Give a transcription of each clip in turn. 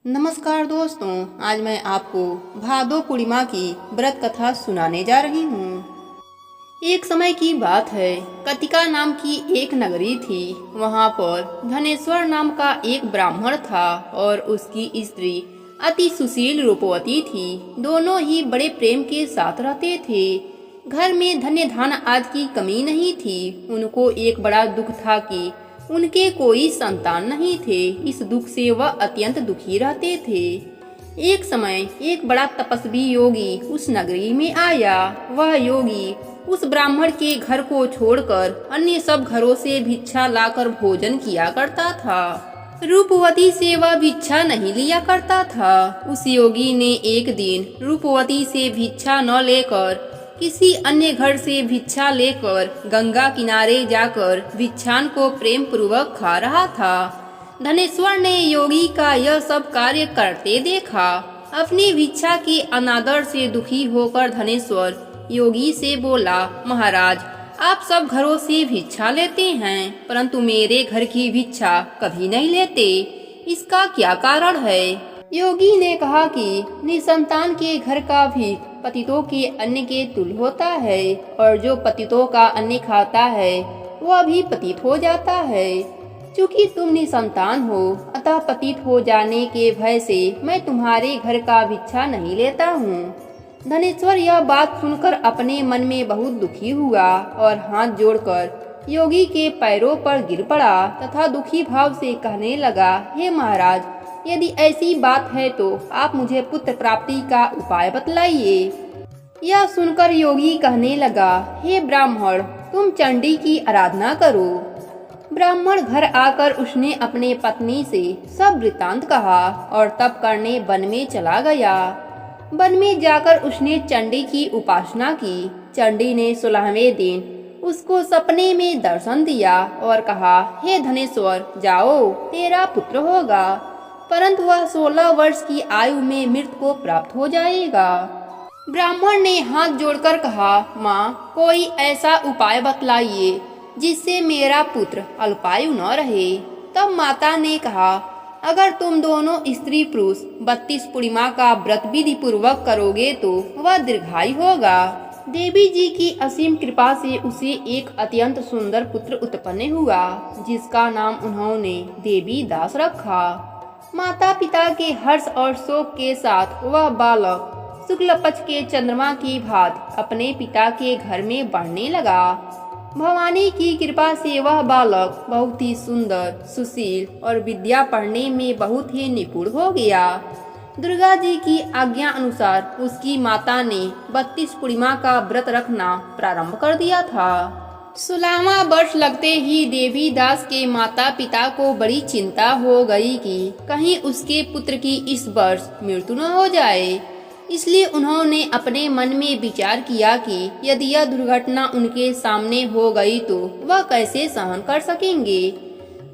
नमस्कार दोस्तों, आज मैं आपको भादो पूर्णिमा की व्रत कथा सुनाने जा रही हूँ। एक समय की बात है, कतिका नाम की एक नगरी थी। वहाँ पर धनेश्वर नाम का एक ब्राह्मण था और उसकी स्त्री अति सुशील रूपवती थी। दोनों ही बड़े प्रेम के साथ रहते थे। घर में धन्य धान आदि की कमी नहीं थी। उनको एक बड़ा दुख था कि उनके कोई संतान नहीं थे। इस दुख से वह अत्यंत दुखी रहते थे। एक समय एक बड़ा तपस्वी योगी उस नगरी में आया। वह योगी उस ब्राह्मण के घर को छोड़कर अन्य सब घरों से भिक्षा लाकर भोजन किया करता था। रूपवती से वह भिक्षा नहीं लिया करता था। उस योगी ने एक दिन रूपवती से भिक्षा न लेकर किसी अन्य घर से भिक्षा लेकर गंगा किनारे जाकर भिक्षान को प्रेम पूर्वक खा रहा था। धनेश्वर ने योगी का यह सब कार्य करते देखा। अपनी भिक्षा के अनादर से दुखी होकर धनेश्वर योगी से बोला, महाराज, आप सब घरों से भिक्षा लेते हैं, परंतु मेरे घर की भिक्षा कभी नहीं लेते। इसका क्या कारण है? योगी ने कहा कि निसंतान के घर का भी पतितों के अन्न के तुल्य होता है, और जो पतितों का अन्न खाता है वह भी पतित हो जाता है। चूंकि तुम निसंतान हो, अतः पतित हो जाने के भय से मैं तुम्हारे घर का भिक्षा नहीं लेता हूँ। धनेश्वर यह बात सुनकर अपने मन में बहुत दुखी हुआ और हाथ जोड़कर योगी के पैरों पर गिर पड़ा तथा दुखी भाव से कहने लगा, हे महाराज, यदि ऐसी बात है तो आप मुझे पुत्र प्राप्ति का उपाय बतलाइए। यह सुनकर योगी कहने लगा, हे ब्राह्मण, तुम चंडी की आराधना करो। ब्राह्मण घर आकर उसने अपने पत्नी से सब वृत्तांत कहा और तप करने वन में चला गया। वन में जाकर उसने चंडी की उपासना की। चंडी ने 16वें दिन उसको सपने में दर्शन दिया और कहा, हे धनेश्वर, जाओ, तेरा पुत्र होगा, परंतु वह 16 वर्ष की आयु में मृत्यु को प्राप्त हो जाएगा। ब्राह्मण ने हाथ जोड़कर कहा, माँ, कोई ऐसा उपाय बतलाइए जिससे मेरा पुत्र अल्पायु न रहे। तब माता ने कहा, अगर तुम दोनों स्त्री पुरुष 32 पूर्णिमा का व्रत विधि पूर्वक करोगे तो वह दीर्घायु होगा। देवी जी की असीम कृपा से उसे एक अत्यंत सुंदर पुत्र उत्पन्न हुआ, जिसका नाम उन्होंने देवी दास रखा। माता पिता के हर्ष और शोक के साथ वह बालक शुक्ल पक्ष के चंद्रमा की भांति अपने पिता के घर में बढ़ने लगा। भवानी की कृपा से वह बालक बहुत ही सुंदर, सुशील और विद्या पढ़ने में बहुत ही निपुण हो गया। दुर्गा जी की आज्ञा अनुसार उसकी माता ने 32 पूर्णिमा का व्रत रखना प्रारंभ कर दिया था। 16वां वर्ष लगते ही देवी दास के माता पिता को बड़ी चिंता हो गई कि कहीं उसके पुत्र की इस वर्ष मृत्यु न हो जाए। इसलिए उन्होंने अपने मन में विचार किया कि यदि यह दुर्घटना उनके सामने हो गई तो वह कैसे सहन कर सकेंगे।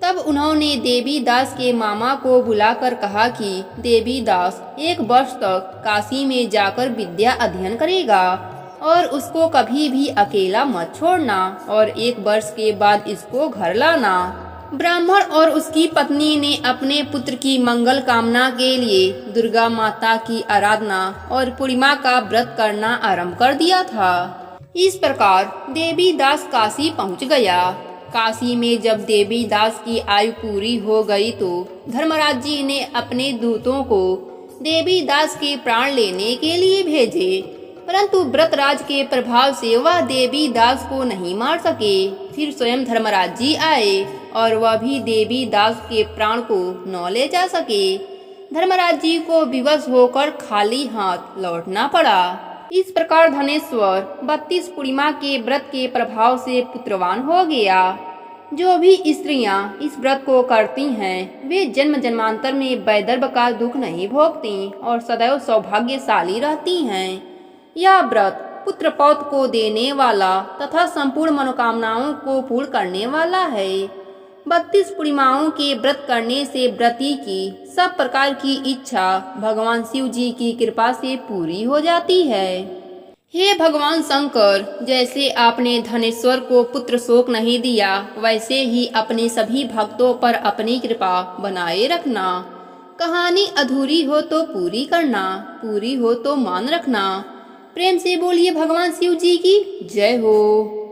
तब उन्होंने देवी दास के मामा को बुलाकर कहा कि देवी दास 1 वर्ष तक काशी में जाकर विद्या अध्ययन करेगा और उसको कभी भी अकेला मत छोड़ना, और 1 वर्ष के बाद इसको घर लाना। ब्राह्मण और उसकी पत्नी ने अपने पुत्र की मंगल कामना के लिए दुर्गा माता की आराधना और पूर्णिमा का व्रत करना आरंभ कर दिया था। इस प्रकार देवी दास काशी पहुंच गया। काशी में जब देवी दास की आयु पूरी हो गई तो धर्मराज जी ने अपने दूतों को देवी दास के प्राण लेने के लिए भेजे, परंतु व्रतराज के प्रभाव से वह देवी दास को नहीं मार सके। फिर स्वयं धर्मराज जी आए और वह भी देवी दास के प्राण को न ले जा सके। धर्मराज जी को विवश होकर खाली हाथ लौटना पड़ा। इस प्रकार धनेश्वर 32 पूर्णिमा के व्रत के प्रभाव से पुत्रवान हो गया। जो भी स्त्रियां इस व्रत को करती हैं, वे जन्म जन्मांतर में वैधर्भ का दुख नहीं भोगती और सदैव सौभाग्यशाली रहती हैं। यह व्रत पुत्र पौत्र को देने वाला तथा संपूर्ण मनोकामनाओं को पूर्ण करने वाला है। 32 पूर्णिमाओं के व्रत करने से व्रती की सब प्रकार की इच्छा भगवान शिव जी की कृपा से पूरी हो जाती है। हे भगवान शंकर, जैसे आपने धनेश्वर को पुत्र शोक नहीं दिया, वैसे ही अपने सभी भक्तों पर अपनी कृपा बनाए रखना। कहानी अधूरी हो तो पूरी करना, पूरी हो तो मान रखना। प्रेम से बोलिए भगवान शिव जी की जय हो।